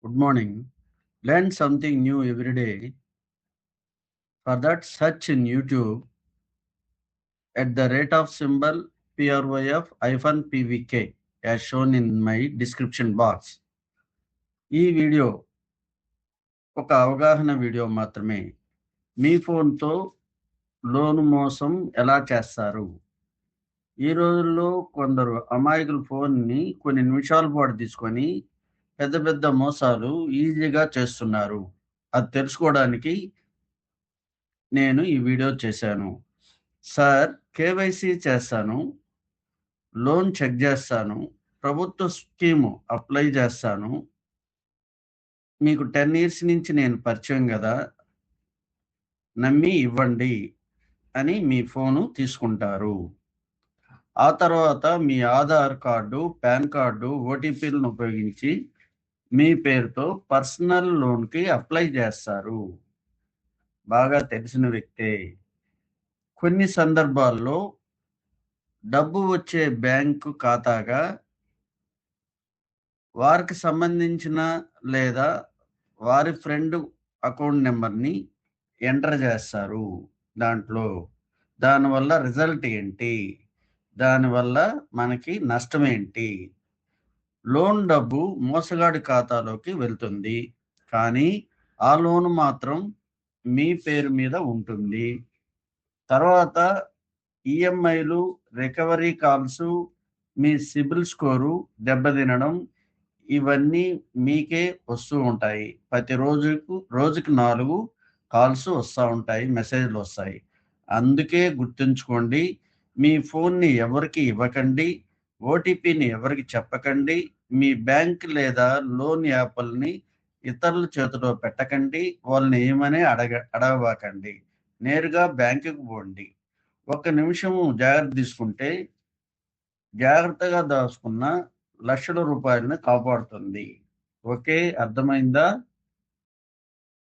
Good morning. Learn something new every day. For that, search in YouTube at the rate of symbol PRYF-PVK as shown in my description box. ఈ video ఒక అవగాహన video మాత్రమే. మీ ఫోన్తో loan మోసం ఎలా చేస్తారు? ఈ రోజుల్లో కొందరు అమాయకుల ఫోన్ని కొన్ని నిమిషాల పాటు తీసుకొని పెద్ద పెద్ద మోసాలు ఈజీగా చేస్తున్నారు. అది తెలుసుకోవడానికి నేను ఈ వీడియో చేశాను. సార్, కేవైసీ చేస్తాను, లోన్ చెక్ చేస్తాను, ప్రభుత్వ స్కీము అప్లై చేస్తాను, మీకు 10 ఇయర్స్ నుంచి నేను పరిచయం కదా, నమ్మి ఇవ్వండి అని మీ ఫోను తీసుకుంటారు. ఆ తర్వాత మీ ఆధార్ కార్డు, పాన్ కార్డు, ఓటీపీలను ఉపయోగించి మీ పేరుతో పర్సనల్ లోన్కి అప్లై చేస్తారు. బాగా తెలిసిన వ్యక్తే. కొన్ని సందర్భాల్లో డబ్బు వచ్చే బ్యాంకు ఖాతాగా వారికి సంబంధించిన లేదా వారి ఫ్రెండ్ అకౌంట్ నెంబర్ని ఎంటర్ చేస్తారు. దానివల్ల రిజల్ట్ ఏంటి, దానివల్ల మనకి నష్టం ఏంటి? లోన్ డబ్బు మోసగాడి ఖాతాలోకి వెళ్తుంది, కానీ ఆ లోన్ మాత్రం మీ పేరు మీద ఉంటుంది. తర్వాత ఈఎంఐలు, రికవరీ కాల్స్, మీ సిబిల్ స్కోరు దెబ్బతినడం, ఇవన్నీ మీకే వస్తూ ఉంటాయి. ప్రతి రోజుకి 4 కాల్స్ వస్తూ ఉంటాయి, మెసేజ్లు వస్తాయి. అందుకే గుర్తుంచుకోండి, మీ ఫోన్ని ఎవరికి ఇవ్వకండి, ఓటీపీని ఎవరికి చెప్పకండి, మీ బ్యాంక్ లేదా లోన్ యాప్ల్ని ఇతరుల చేతిలో పెట్టకండి, వాళ్ళని ఏమని అడగబాకండి. నేరుగా బ్యాంకుకు పోండి. 1 నిమిషము జాగ్రత్త తీసుకుంటే జాగ్రత్తగా దాచుకున్న లక్షల రూపాయలను కాపాడుతుంది. ఓకే, అర్థమైందా?